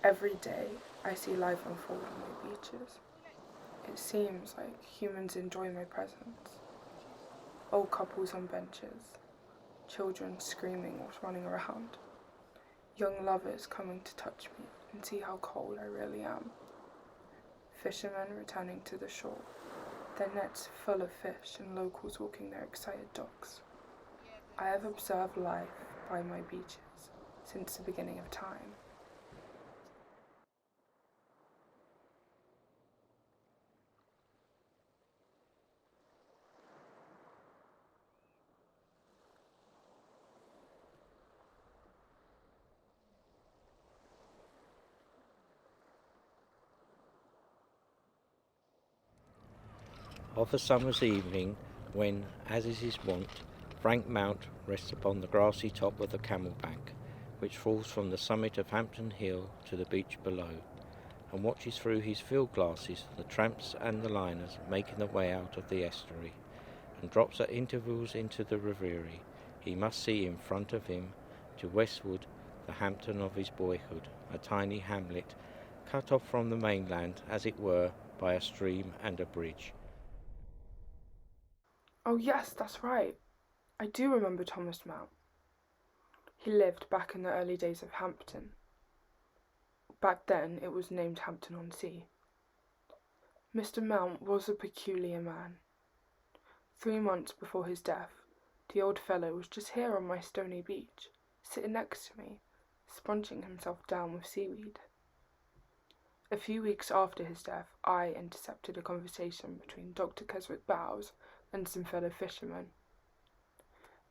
Every day, I see life unfold on my beaches. It seems like humans enjoy my presence. Old couples on benches, children screaming or running around, young lovers coming to touch me and see how cold I really am, fishermen returning to the shore, their nets full of fish and locals walking their excited dogs. I have observed life by my beaches since the beginning of time. Of a summer's evening, when, as is his wont, Frank Mount rests upon the grassy top of the Camelback, which falls from the summit of Hampton Hill to the beach below, and watches through his field glasses the tramps and the liners making their way out of the estuary, and drops at intervals into the reverie, he must see in front of him, to westward, the Hampton of his boyhood, a tiny hamlet, cut off from the mainland, as it were, by a stream and a bridge. Oh yes, that's right. I do remember Thomas Mount. He lived back in the early days of Hampton. Back then it was named Hampton-on-Sea. Mr. Mount was a peculiar man. 3 months before his death, the old fellow was just here on my stony beach, sitting next to me, sponging himself down with seaweed. A few weeks after his death, I intercepted a conversation between Dr. Keswick Bowes and some fellow fishermen.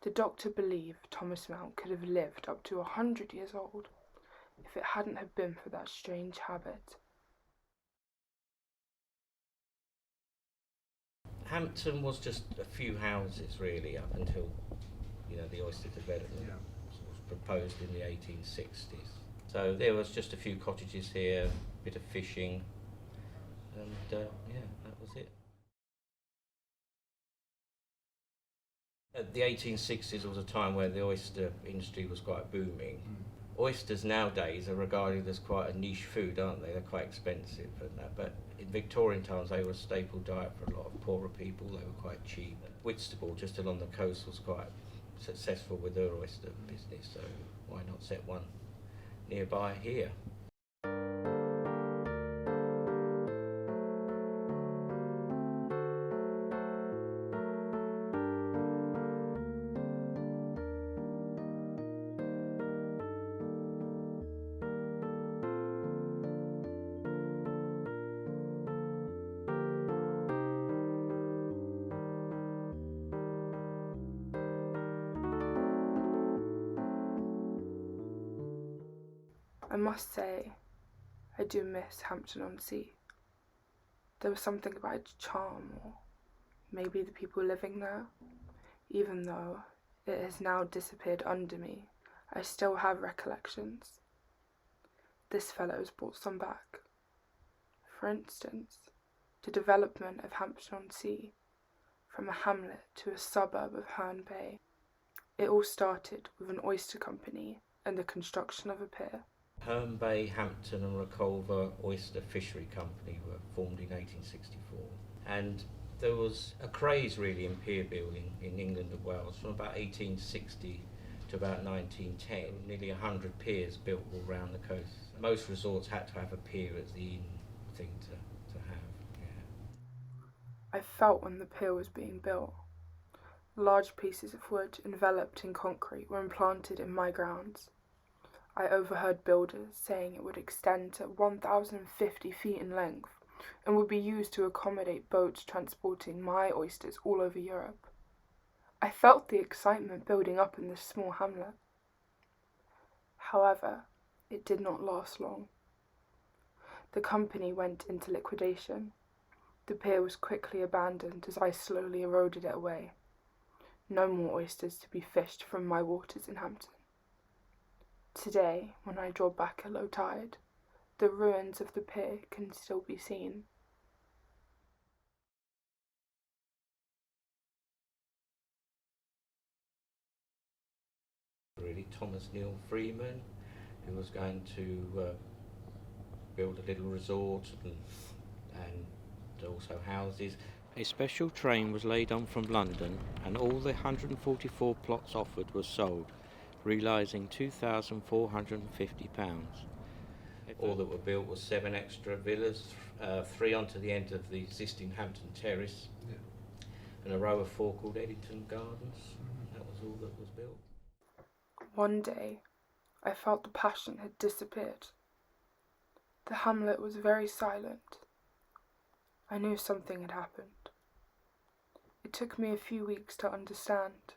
The doctor believed Thomas Mount could have lived up to 100 years old if it hadn't have been for that strange habit. Hampton was just a few houses really up until, the oyster development was proposed in the 1860s. So there was just a few cottages here, a bit of fishing, and that was it. The 1860s was a time where the oyster industry was quite booming. Oysters nowadays are regarded as quite a niche food, aren't they? They're quite expensive and that, but in Victorian times they were a staple diet for a lot of poorer people. They were quite cheap. Whitstable, just along the coast, was quite successful with their oyster business, so why not set one nearby here? I must say, I do miss Hampton-on-Sea. There was something about its charm, or maybe the people living there. Even though it has now disappeared under me, I still have recollections. This fellow's brought some back. For instance, the development of Hampton-on-Sea, from a hamlet to a suburb of Herne Bay. It all started with an oyster company and the construction of a pier. Herne Bay, Hampton and Recolver Oyster Fishery Company were formed in 1864, and there was a craze really in pier building in England and Wales from about 1860 to about 1910. Nearly 100 piers built all around the coast. Most resorts had to have a pier as the in thing to have. I felt when the pier was being built. Large pieces of wood enveloped in concrete were implanted in my grounds. I overheard builders saying it would extend to 1,050 feet in length and would be used to accommodate boats transporting my oysters all over Europe. I felt the excitement building up in this small hamlet. However, it did not last long. The company went into liquidation. The pier was quickly abandoned as I slowly eroded it away. No more oysters to be fished from my waters in Hampton. Today, when I draw back at low tide, the ruins of the pier can still be seen. Really, Thomas Neal Freeman, who was going to built a little resort and also houses. A special train was laid on from London, and all the 144 plots offered were sold, realising £2,450. All that were built was 7 extra villas, 3 onto the end of the existing Hampton Terrace, and a row of 4 called Eddington Gardens. That was all that was built. One day, I felt the passion had disappeared. The hamlet was very silent. I knew something had happened. It took me a few weeks to understand.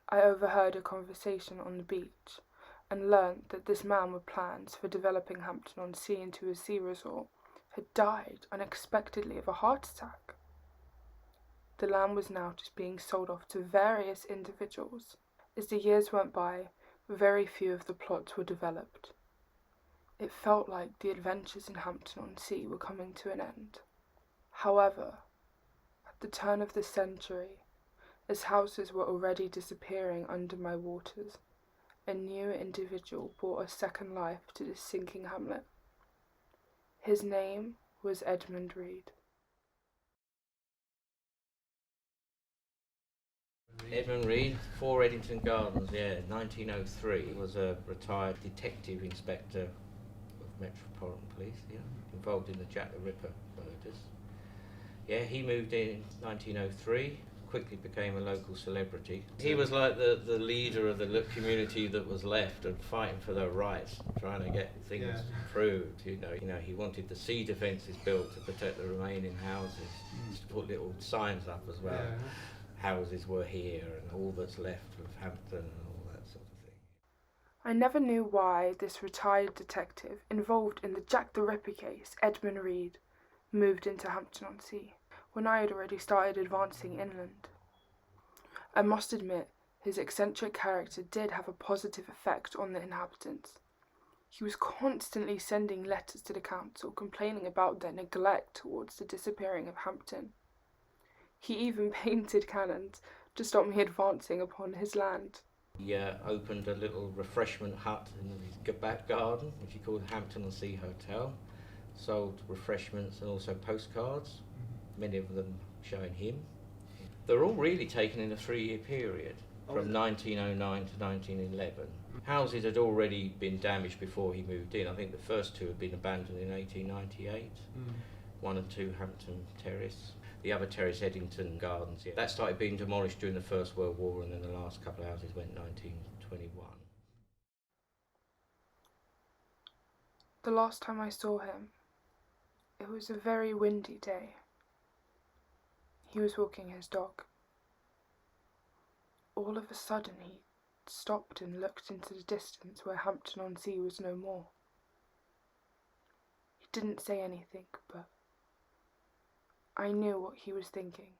I overheard a conversation on the beach and learnt that this man with plans for developing Hampton-on-Sea into a sea resort had died unexpectedly of a heart attack. The land was now just being sold off to various individuals. As the years went by, very few of the plots were developed. It felt like the adventures in Hampton-on-Sea were coming to an end. However, at the turn of the century, as houses were already disappearing under my waters, a new individual brought a second life to this sinking hamlet. His name was Edmund Reed. Edmund Reed, 4 Eddington Gardens, 1903, was a retired detective inspector of Metropolitan Police, involved in the Jack the Ripper murders. He moved in 1903, quickly became a local celebrity. He was like the leader of the community that was left and fighting for their rights, trying to get things improved. He wanted the sea defences built to protect the remaining houses, to put little signs up as well. Houses were here and all that's left of Hampton and all that sort of thing. I never knew why this retired detective involved in the Jack the Ripper case, Edmund Reed, moved into Hampton-on-Sea when I had already started advancing inland. I must admit, his eccentric character did have a positive effect on the inhabitants. He was constantly sending letters to the council complaining about their neglect towards the disappearing of Hampton. He even painted cannons to stop me advancing upon his land. He opened a little refreshment hut in his back garden, which he called Hampton-on-Sea Hotel. Sold refreshments and also postcards, many of them showing him. They're all really taken in a 3-year period, from 1909 to 1911. Houses had already been damaged before he moved in. I think the first 2 had been abandoned in 1898, 1 and 2 Hampton Terrace. The other terrace, Eddington Gardens, that started being demolished during the First World War, and then the last couple of houses went 1921. The last time I saw him, it was a very windy day. He was walking his dog. All of a sudden he stopped and looked into the distance where Hampton-on-Sea was no more. He didn't say anything, but I knew what he was thinking.